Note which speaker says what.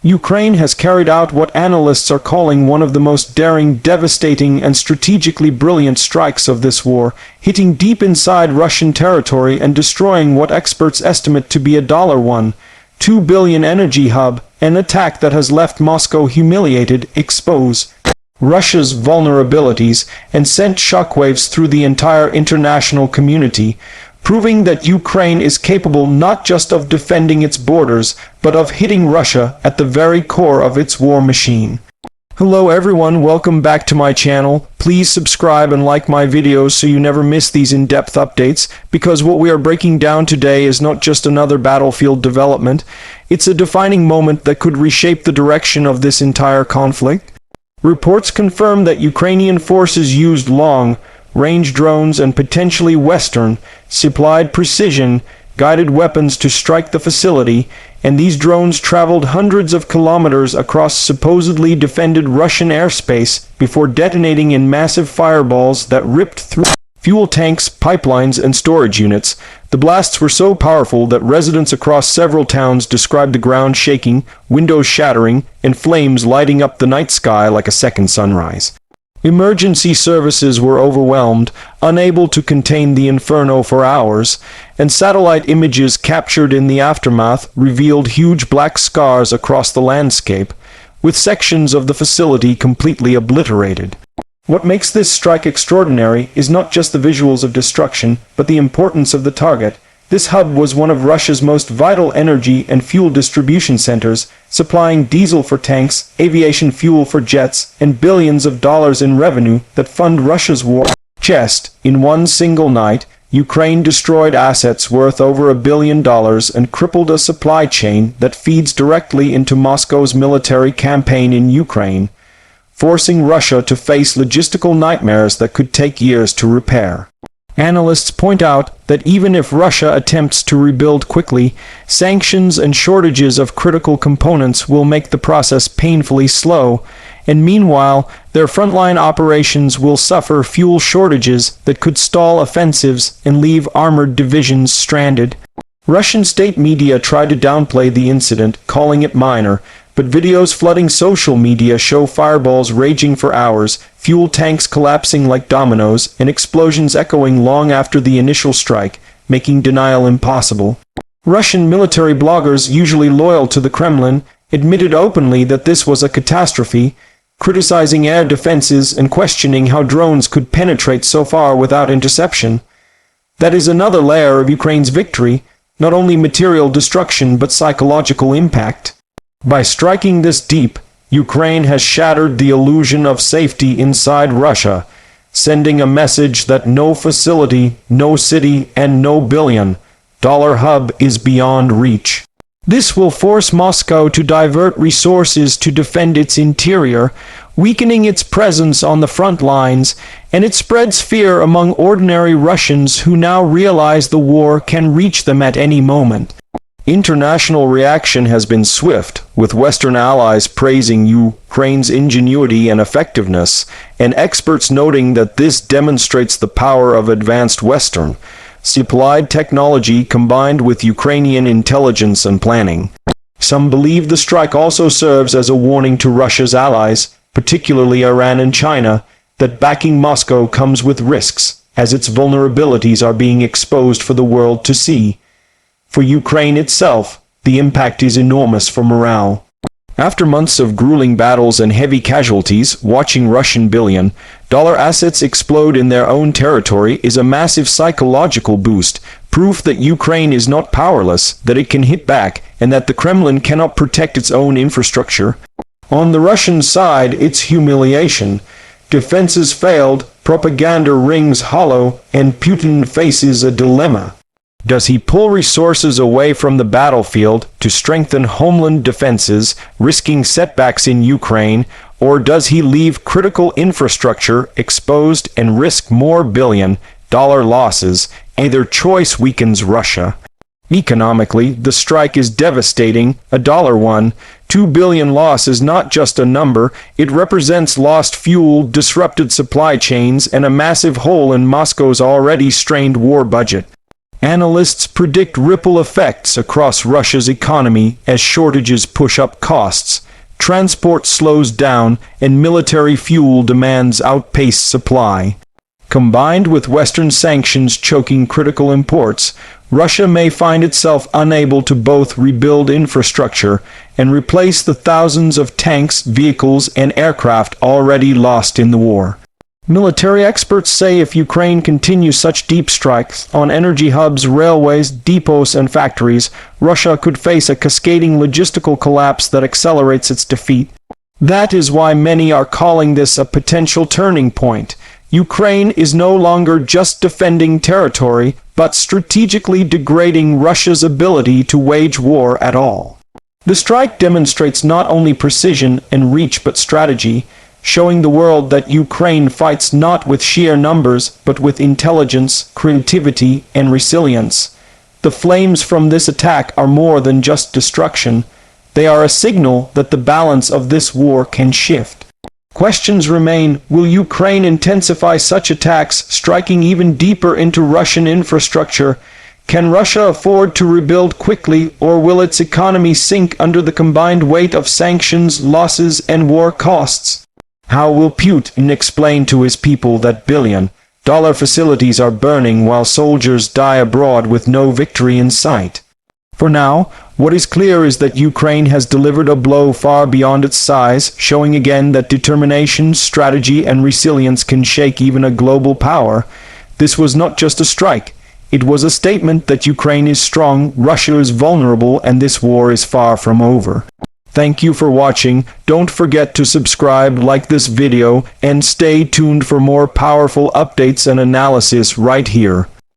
Speaker 1: Ukraine has carried out what analysts are calling one of the most daring, devastating, and strategically brilliant strikes of this war, hitting deep inside Russian territory and destroying what experts estimate to be a $1.2 billion energy hub, an attack that has left Moscow humiliated, exposed Russia's vulnerabilities, and sent shockwaves through the entire international community, proving that Ukraine is capable not just of defending its borders, but of hitting Russia at the very core of its war machine. Hello everyone, welcome back to my channel. Please subscribe and like my videos so you never miss these in-depth updates, because what we are breaking down today is not just another battlefield development, it's a defining moment that could reshape the direction of this entire conflict. Reports confirm that Ukrainian forces used long-range drones and potentially Western-supplied precision-guided weapons to strike the facility, and these drones traveled hundreds of kilometers across supposedly defended Russian airspace before detonating in massive fireballs that ripped through fuel tanks, pipelines, and storage units. The blasts were so powerful that residents across several towns described the ground shaking, windows shattering, and flames lighting up the night sky like a second sunrise. Emergency services were overwhelmed, unable to contain the inferno for hours, and satellite images captured in the aftermath revealed huge black scars across the landscape, with sections of the facility completely obliterated. What makes this strike extraordinary is not just the visuals of destruction, but the importance of the target. This hub was one of Russia's most vital energy and fuel distribution centers, supplying diesel for tanks, aviation fuel for jets, and billions of dollars in revenue that fund Russia's war chest. In one single night, Ukraine destroyed assets worth over $1 billion and crippled a supply chain that feeds directly into Moscow's military campaign in Ukraine, forcing Russia to face logistical nightmares that could take years to repair. Analysts point out that even if Russia attempts to rebuild quickly, sanctions and shortages of critical components will make the process painfully slow, and meanwhile, their frontline operations will suffer fuel shortages that could stall offensives and leave armored divisions stranded. Russian state media try to downplay the incident, calling it minor, but videos flooding social media show fireballs raging for hours, fuel tanks collapsing like dominoes, and explosions echoing long after the initial strike, making denial impossible. Russian military bloggers, usually loyal to the Kremlin, admitted openly that this was a catastrophe, criticizing air defenses and questioning how drones could penetrate so far without interception. That is another layer of Ukraine's victory, not only material destruction but psychological impact. By striking this deep, Ukraine has shattered the illusion of safety inside Russia, sending a message that no facility, no city, and no billion-dollar hub is beyond reach. This will force Moscow to divert resources to defend its interior, weakening its presence on the front lines, and it spreads fear among ordinary Russians who now realize the war can reach them at any moment. International reaction has been swift, with Western allies praising Ukraine's ingenuity and effectiveness, and experts noting that this demonstrates the power of advanced Western-supplied technology combined with Ukrainian intelligence and planning. Some believe the strike also serves as a warning to Russia's allies, particularly Iran and China, that backing Moscow comes with risks, as its vulnerabilities are being exposed for the world to see. For Ukraine itself, the impact is enormous for morale. After months of grueling battles and heavy casualties, watching Russian billion-dollar assets explode in their own territory is a massive psychological boost, proof that Ukraine is not powerless, that it can hit back, and that the Kremlin cannot protect its own infrastructure. On the Russian side, it's humiliation. Defenses failed, propaganda rings hollow, and Putin faces a dilemma. Does he pull resources away from the battlefield to strengthen homeland defenses, risking setbacks in Ukraine, or does he leave critical infrastructure exposed and risk more billion-dollar losses? Either choice weakens Russia. Economically, the strike is devastating. A $1.2 billion loss is not just a number, it represents lost fuel, disrupted supply chains, and a massive hole in Moscow's already strained war budget. Analysts predict ripple effects across Russia's economy as shortages push up costs, transport slows down, and military fuel demands outpace supply. Combined with Western sanctions choking critical imports, Russia may find itself unable to both rebuild infrastructure and replace the thousands of tanks, vehicles, and aircraft already lost in the war. Military experts say if Ukraine continues such deep strikes on energy hubs, railways, depots, and factories, Russia could face a cascading logistical collapse that accelerates its defeat. That is why many are calling this a potential turning point. Ukraine is no longer just defending territory, but strategically degrading Russia's ability to wage war at all. The strike demonstrates not only precision and reach but strategy, showing the world that Ukraine fights not with sheer numbers, but with intelligence, creativity, and resilience. The flames from this attack are more than just destruction. They are a signal that the balance of this war can shift. Questions remain: will Ukraine intensify such attacks, striking even deeper into Russian infrastructure? Can Russia afford to rebuild quickly, or will its economy sink under the combined weight of sanctions, losses, and war costs? How will Putin explain to his people that billion-dollar facilities are burning while soldiers die abroad with no victory in sight? For now, what is clear is that Ukraine has delivered a blow far beyond its size, showing again that determination, strategy, and resilience can shake even a global power. This was not just a strike. It was a statement that Ukraine is strong, Russia is vulnerable, and this war is far from over. Thank you for watching. Don't forget to subscribe, like this video, and stay tuned for more powerful updates and analysis right here.